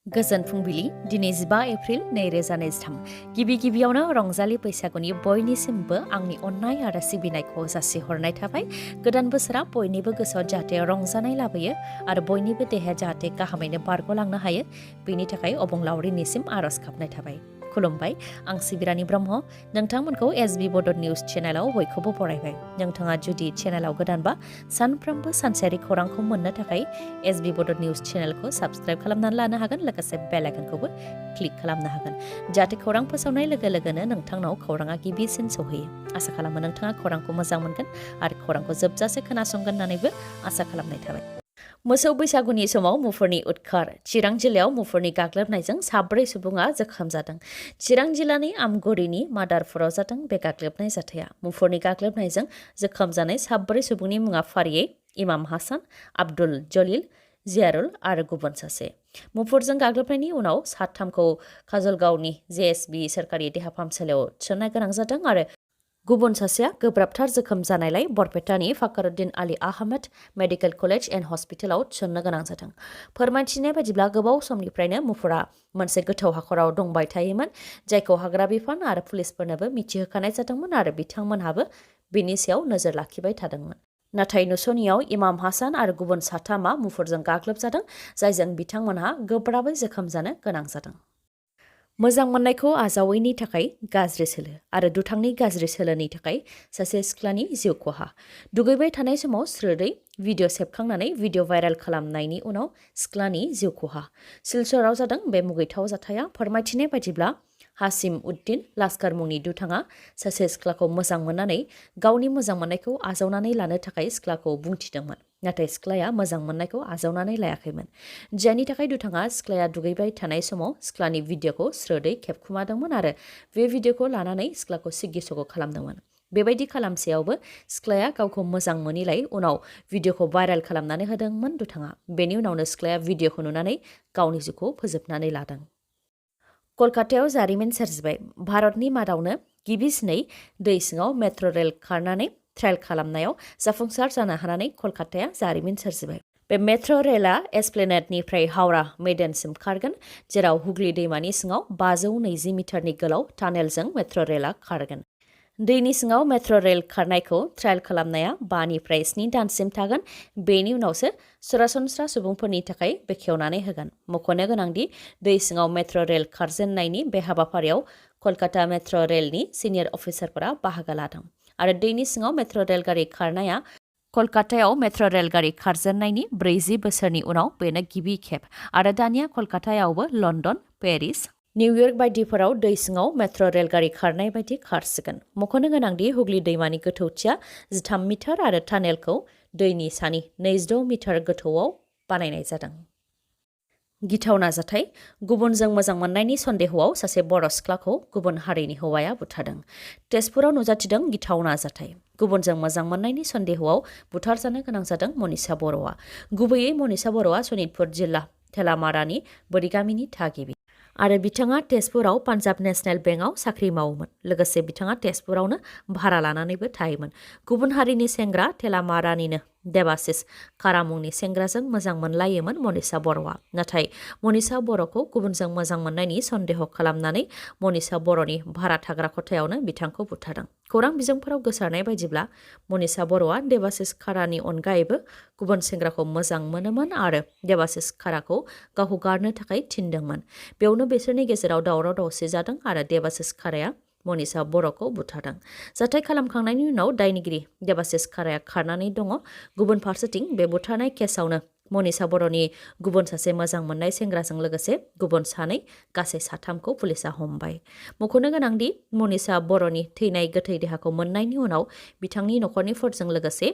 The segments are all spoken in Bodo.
गोजोन फुंबिलि दिनै 15 एप्रिल 2023 गिबियावनो रंजालि बैसागुनि बयनिसिमबो आंनि अननाय आरो सिबिनायखौ जासिहरनाय थाबाय। गोदान बोसोरा बयनिबो गोसोआव जाहाथे रंजानाय लाबोयो आरो बयनिबो देहाया जाहाथे गाहामैनो बारग'लांनो हायो बेनि थाखाय अबंलावरिनिसिम आरज गाबनाय थाबाय। खुलुमबाय, आं सिबिरानि ब्रह्म। नोंथांमोनखौ SB Bodo News चेनेलाव बयखौबो बरायबाय। नोंथाङा जुदि चेनेलाव गोदानबा सानफ्रोमबो सानसेयारि खौरांखौ मोननो थाखाय SB Bodo News चेनेलखौ साबस्क्राइब खालामनानै लानो हागोन, लोगोसे बेल आइकनखौबो क्लिक खालामनो हागोन जाहाथे खौरां फोसावनाय लोगो लोगोनो नोंथांनाव खौराङा गिबिसिन सौहैयो। आसा खालामो नोंथाङा खौरांखौ मोजां मोनगोन आरो खौरांखौ जोबजासे खोनासंगोन होननानैबो आसा खालामनाय थाबाय। मोसौ बैसागुनि समाव मुफुरनि उदखार। चिरां जिल्लायाव मुफुरनि गाग्लोबनायजों 4 सुबुङा जोखोम जादों। चिरां जिल्लानि आमगुरिनि मादारपुराव जादों बे गाग्लोबनाय जाथाया। मुफुरनि गाग्लोबनायजों जोखोम जानाय 4 सुबुंनि मुङा फारियै इमाम हासान, आब्दुल जलिल, जियारुल आरो गुबुन सासे। मुफुरजों गाग्लोबनायनि उनाव 3खौ काजलगावनि JSB सोरखारि देहा फाहामसालियाव थिसननो गोनां जादों आरो गुबुन सासेया गोब्राबथार जोखोम जानायलाय बरपेटानि Fakhruddin Ali Ahmed medical college and हस्पिटालाव थिसननो गोनां जादों। फोरमायथिनाय बायदिब्ला गोबाव समनिफ्रायनो मुफुरा मोनसे गोथौ हाखराव दंबाय थायोमोन, जायखौ हाग्रा बिफान आरो पुलिसफोरनोबो मिथिहोखानाय जादोंमोन आरो बिथांमोनहाबो बेनि सायाव नोजोर लाखिबाय थादोंमोन। नाथाय नुसनियाव इमाम हासान आरो गुबुन 3 मुफुरजों गाग्लोबजादों, जायजों बिथांमोनहा गोब्राबै जोखोम जानो गोनां जादों। मोजां मोननायखौ आजावैनि थाखाय गाज्रि सोलो आरो दुथांनि गाज्रि सोलोनि थाखाय सासे सिख्लानि जिउ खहा। दुगैबाय थानाय समाव स्रोदै भिडिअ सेबखांनानै भिडिअ भाइरेल खालामनायनि उनाव सिख्लानि जिउ खहा। सिलचराव जादों बे मुगैथाव जाथाया। फोरमायथिनाय बायदिब्ला हासिम उद्दिन लास्कार मुंनि दुथाङा सासे सिख्लाखौ मोजां मोननानै गावनि मोजां मोननायखौ आजावनानै लानो थाखाय सिख्लाखौ बुंथिदोंमोन, नाथाय सिख्लाया मोजां मोननायखौ आजावनानै लायाखैमोन। जायनि थाखाय दुथाङा सिख्लाया दुगैबाय थानाय समाव सिख्लानि भिडिअखौ स्रोदै खेबखुमादोंमोन आरो बे भिडिअखौ लानानै सिख्लाखौ सिगि-सग' खालामदोंमोन। बेबायदि खालामसेयावबो सिख्लाया गावखौ मोजां मोनिलाय उनाव भिडिअखौ भाइरेल खालामनानै होदोंमोन दुथाङा। बेनि उनावनो सिख्लाया भिडिअखौ नुनानै गावनि जिउखौ फोजोबनानै लादों। कलकातायाव जारिमिन सोरजिबाय। भारतनि मादावनो गिबिसिनै दै सिङाव मेट्र' रेल खारनानै ट्रायल खालामनायाव जाफुंसार जानो हानानै कलकाताया जारिमिन सोरजिबाय। बे मेट्र' रेलआ एस्प्लेनेडनिफ्राय हावड़ा मैदानसिम खारगोन, जेराव हुगली दैमानि सिङाव 520 मिटारनि गोलाव टानेलजों मेट्र' रेलआ खारगोन। दैनि सिङाव मेट्र' रेल खारनायखौ ट्रायल खालामनाया 5 निफ्राय 7 दानसिम थागोन। बेनि उनावसो सरासनस्रा सुबुंफोरनि थाखाय बेखेवनानै होगोन। मख'नो गोनांदि दै सिङाव मेट्र' रेल खारजेननायनि बे हाबाफारियाव कलकाता मेट्र' रेलनि सिनियर अफिसारफोरा बाहागो लादों आरो दैनि सिङाव मेट्र' रेलगारि खारनाया कलकातायाव मेट्र' रेलगारि खारजेननायनि 40 बोसोरनि उनाव बेनो गिबि खेब आरो दानिया कलकातायावबो लन्दन, पेरिस, निउयर्क बायदिफोराव दै सिङाव मेट्र' रेलगारि खारनाय बायदि खारसिगोन। मख'नो गोनांदि हुगली दैमानि गोथौथिया 13 मिटार आरो टानेलखौ दैनि सानि 26 मिटार गोथौआव बानायनाय जादों। गिथावना जाथाय। गुबुनजों मोजां मोननायनि सन्देहआव सासे बर' सिख्लाखौ गुबुन हारिनि हौवाया बुथारदों। तेजपुराव नुजाथिदों गिथावना जाथाय। गुबुनजों मोजां मोननायनि सन्देहआव बुथारजानो गोनां जादों मनिषा बर'आ। गुबैयै मनिषा बर'आ सनितपुर जिल्ला थेलामारानि बोरिगामिनि थागिबि आरो बिथाङा तेजपुराव पान्जाब नेशनेल बेंकआव साख्रि मावोमोन। लोगोसे बिथाङा तेजपुरावनो भारा लानानैबो थायोमोन। गुबुन हारिनि सेंग्रा थेलामारानिनो देबासिस खारा मुंनि सेंग्राजों मोजां मोनलायोमोन मनिषा बर'आ। नाथाय मनिषा बर'खौ गुबुनजों मोजां मोननायनि सन्देह खालामनानै मनिषा बर'नि भारा थाग्रा खथायावनो बिथांखौ बुथारदों। खौरां बिजोंफोराव गोसारनाय बायदिब्ला मनिषा बर'आ देबासिस खारानि अनगायैबो गुबुन सेंग्राखौ मोजां मोनोमोन आरो देबासिस खाराखौ गावखौ गारनो थाखाय थिनदोंमोन। बेयावनो बिसोरनि गेजेराव दावराव दावसि जादों आरो देबासिस खाराया मनिषा बर'खौ बुथारदों। जाथाय खालामखांनायनि उनाव दायनिगिरि देबासिस खाराया खारनानै दङ। गुबुन फारसेथिं बे बुथारनाय केसावनो मनिषा बर'नि गुबुन सासे मोजां मोननाय सेंग्राजों लोगोसे गुबुन 2 गासै 3खौ पुलिसा हमबाय। मख'नो गोनांदि मनिषा बर'नि थैनाय गोथै देहाखौ मोननायनि उनाव बिथांनि नखरनिफोरजों लोगोसे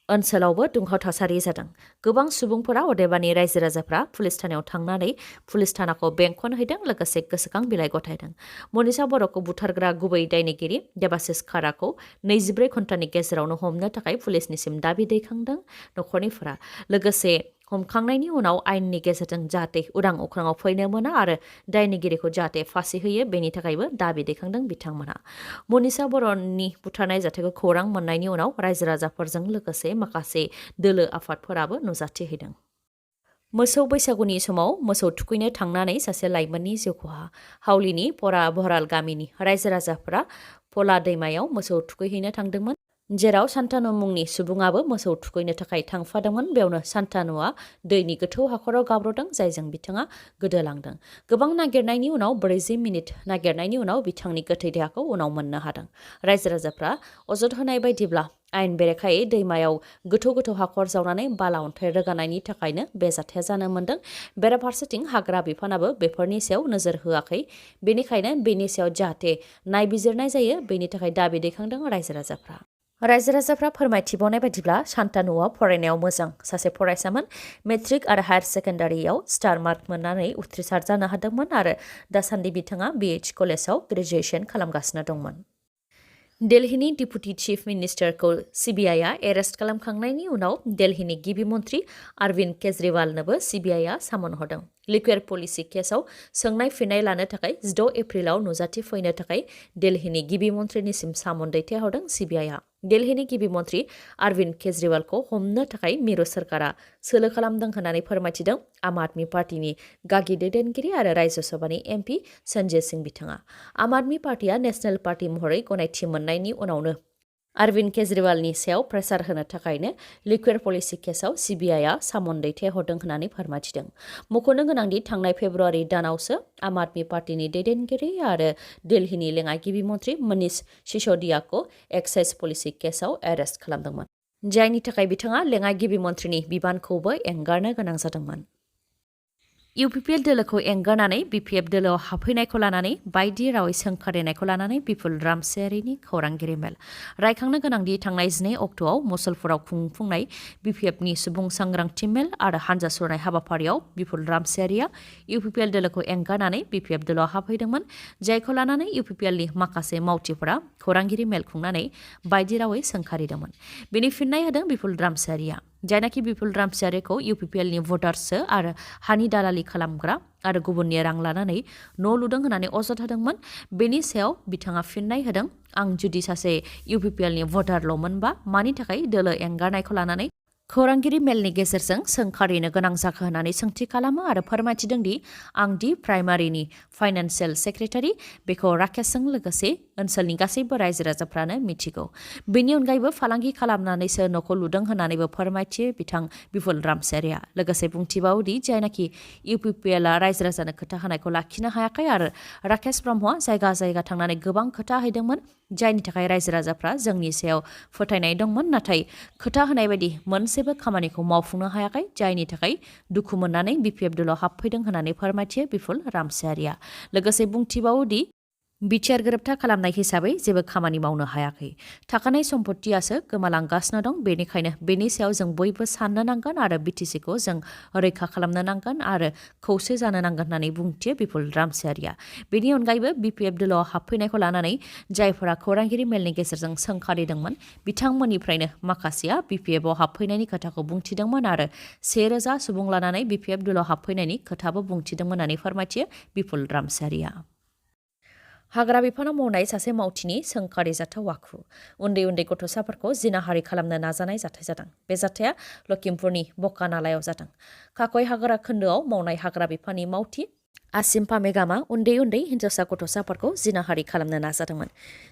ओनसोलावबो दुंहाव थासारि जादों। गोबां सुबुंफोरा अदेबानि रायजो राजाफ्रा पुलिस थानायाव थांनानै पुलिस थानाखौ बेंखनहैदों, लोगोसे गोसोखां बिलाइ गथायदों। मनिषा बर'खौ बुथारग्रा गुबै दायनिगिरि देबासिस खाराखौ 24 घन्टानि गेजेरावनो हमनो थाखाय पुलिसनिसिम दाबि दैखांदों नखरनिफोरा। लोगोसे हमखांनायनि उनाव आयेननि गेजेरजों जाहाथे उदां अख्राङाव फैनो मोना आरो दायनिगिरिखौ जाहाथे फासि होयो बेनि थाखायबो दाबि दैखांदों बिथांमोनहा। मनिषा बर'नि बुथारनाय जाथायखौ खौरां मोननायनि उनाव रायजो राजाफोरजों लोगोसे माखासे दोलो आफादफोराबो नुजाथिहैदों। मोसौ बैसागुनि समाव मोसौ थुखैनो थांनानै सासे लाइमोननि जिउ खहा। हावलिनि परा बहराल गामिनि रायजो राजाफोरा पला दैमायाव मोसौ थुखैहैनो थांदोंमोन, जेराव सान्तानु मुंनि सुबुङाबो मोसौ थुखैनो थाखाय थांफादोंमोन। बेयावनो सान्तानुआ दैनि गोथौ हाखराव गाब्र'दों, जायजों बिथाङा गोदोलांदों। गोबां नागिरनायनि उनाव 40 मिनिट नागिरनायनि उनाव बिथांनि गोथै देहाखौ उनाव मोननो हादों। रायजो राजाफ्रा अजद होनाय बायदिब्ला आयेन बेरेखायै दैमायाव गोथौ गोथौ हाखर जावनानै बाला अन्थाइ रोगानायनि थाखायनो बे जाथाया जानो मोन्दों। बेराफारसेथिं हाग्रा बिफानाबो बेफोरनि सायाव नोजोर होआखै, बेनिखायनो बेनि सायाव जाहाथे नायबिजिरनाय जायो बेनि थाखाय दाबि दैखांदों रायजो राजाफ्रा। रायजो राजाफ्रा फोरमायथिबावनाय बायदिब्ला सान्तानुआ फरायनायाव मोजां सासे फरायसामोन। मेट्रिक आरो हायार सेकेन्डारियाव स्टार मार्क मोननानै उथ्रिसार जानो हादोंमोन आरो दासान्दि बिथाङा BH कलेजाव ग्रेजुएसन खालामगासिनो दंमोन। दिल्लीनि डिपुटि चिफ मिनिस्टारखौ CBIआ एरेस्ट खालामखांनायनि उनाव दिल्लीनि गिबि मन्थ्रि अरविन्द केजरीवालनोबो CBIआ सामन हरदों। लिकुइड पलिसि केसआव सोंनाय फिननाय लानो थाखाय 6 एप्रिलाव नुजाथि फैनो थाखाय दिल्लीनि गिबि मन्थ्रिनिसिम सामन दैथायहरदों CBIआ। दिल्लीनि गिबि मन्थ्रि अरविन्द केजरीवालखौ हमनो थाखाय मिरु सोरखारा सोलो खालामदों होननानै फोरमायथिदों आम आदमी पार्टीनि गागि दैदेनगिरि आरो राज्य सभानि MP संजय सिंह बिथाङा। आम आदमी पार्टीआ नेशनेल पार्टी महरै गनायथि मोननायनि उनावनो अरविन्द केजरीवालनि सायाव प्रेसार होनो थाखायनो लिकुइड पलिसि केसआव CBIआ सामन दैथायहरदों होननानै फोरमायथिदों। मख'नो गोनांदि थांनाय फेब्रुवारि दानावसो आम आदमी पार्टीनि दैदेनगिरि आरो दिल्लीनि लेङाइ गिबि मन्थ्रि मनीष सिसोदियाखौ एक्साइज पलिसि केसआव एरेस्ट खालामदोंमोन, जायनि थाखाय बिथाङा लेङाइ गिबि मन्थ्रिनि बिबानखौबो एंगारनो गोनां जादोंमोन। UPPL दोलोखौ एंगारनानै BPF दोलोआव हाबफैनायखौ लानानै बायदि रावै सोंखारिनायखौ लानानै बिपुल रामसियारिनि खौरांगिरि मेल। रायखांनो गोनांदि थांनाय 2 अक्ट'आव मुसलपुराव खुंफुंनाय BPFनि सुबुं सांग्रांथि मेल आरो हानजा सुरनाय हाबाफारियाव बिपुल रामसियारिया UPPL दोलोखौ एंगारनानै BPF दोलोआव हाबफैदोंमोन, जायखौ लानानै UPPLनि माखासे मावथिफोरा खौरांगिरि मेल खुंनानै बायदि रावै सोंखारिदोंमोन। बेनि फिननाय होदों बिपुल रामसियारिया, जायनाखि बिपुल रामसियारिखौ UPPLनि भटार्सो आरो हानि दालालि खालामग्रा आरो गुबुननि रां लानानै न' लुदों होननानै अजद होदोंमोन। बेनि सायाव बिथाङा फिननाय होदों, आं जुदि सासे UPPLनि भटारल'मोनबा मानि थाखाय दोलो एंगारनायखौ लानानै खौरांगिरि मेलनि गेजेरजों सोंखारिनो गोनां जाखो होननानै सोंथि खालामो आरो फोरमायथिदों दि आं दि प्राइमारिनि फाइनान्सियेल सेक्रेटारि बेखौ राकेशजों लोगोसे ओनसोलनि गासैबो रायजो राजाफ्रानो मिथिगौ। बेनि अनगायैबो फालांगि खालामनानैसो न'खौ लुदों होननानैबो फोरमायथियो बिथां बिपुल रामसियारिया। लोगोसे बुंथिबावोदि जायनाखि UPPLआ रायजो राजानो खोथा होनायखौ लाखिनो हायाखै आरो राकेश ब्रह्मआ जायगा जायगा थांनानै गोबां खोथा हैदोंमोन, जायनि थाखाय रायजो राजाफ्रा जोंनि सायाव फोथायनाय दंमोन, नाथाय खोथा होनाय बायदि मोनसेबो खामानिखौ मावफुंनो हायाखै, जायनि थाखाय दुखु मोननानै BPF दोलोआव हाबफैदों होननानै फोरमायथियो बिपुल रामसियारिया। लोगोसे बुंथिबावोदि बिटिआर गोरोबथा खालामनाय हिसाबै जेबो खामानि मावनो हायाखै। थाखानाय सम्पथियासो गोमालांगासिनो दं, बेनिखायनो बेनि सायाव जों बयबो साननो नांगोन आरो BTCखौ जों रैखा खालामनो नांगोन आरो खौसे जानो नांगोन होननानै बुंथियो बिपुल रामसियारिया। बेनि अनगायैबो BPF दोलोआव हाबफैनायखौ लानानै जायफोरा खौरांगिरि मेलनि गेजेरजों सोंखारिदोंमोन बिथांमोननिफ्रायनो माखासेया BPFआव हाबफैनायनि खोथाखौ बुंथिदोंमोन आरो 1000 सुबुं लानानै BPF दोलोआव हाबफैनायनि खोथाबो बुंथिदोंमोन होननानै फोरमायथियो बिपुल रामसियारिया। हाग्रा बिफानाव मावनाय सासे मावथिनि सोंखारिजाथाव आखु। उन्दै उन्दै गथ'साफोरखौ जिनाहारि खालामनो नाजानाय जाथाय जादों। बे जाथाया लखिमपुरनि बकानालायाव जादों। काकय हाग्रा खोन्दोआव मावनाय हाग्रा बिफाननि मावथि आसिम पामेगामा उन्दै उन्दै हिन्जावसा गथ'साफोरखौ जिनाहारि खालामनो नाजादोंमोन।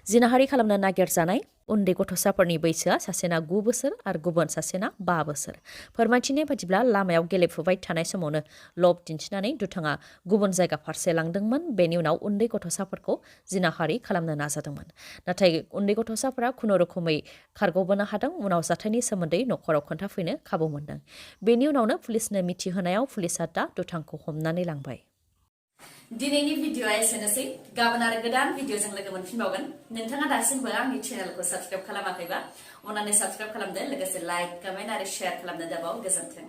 जिनाहारि खालामनो नागिरजानाय उन्दै गथ'साफोरनि बैसोआ सासेना 9 बोसोर आरो गुबुन सासेना 5 बोसोर। फोरमायथिनाय बायदिब्ला लामायाव गेलेफुबाय थानाय समावनो लब दिन्थिनानै दुथाङा गुबुन जायगा फारसे लांदोंमोन। बेनि उनाव उन्दै गथ'साफोरखौ जिनाहारि खालामनो नाजादोंमोन, नाथाय उन्दै गथ'साफोरा खुनुरुखुमै खारग'बोनो हादों। उनाव जाथायनि सोमोन्दै न'खराव खोन्थाफैनो खाबु मोनदों। बेनि उनावनो पुलिसनो मिथिहोनायाव पुलिसआ दा दुथांखौ हमनानै लांबाय। दिनैनि भिडिअ'आ एसेनोसै। गाबोन आरो गोदान भिडिअ'जों लोगो मोनफिनबावगोन। नोंथाङा दासिमबो आंनि चेनेलखौ साबस्क्राइब खालामाखैबा अन्नानै साबस्क्राइब खालामदो, लोगोसे लाइक, कमेन्ट आरो शेयार खालामनो दाबाव। गोजोन्थों।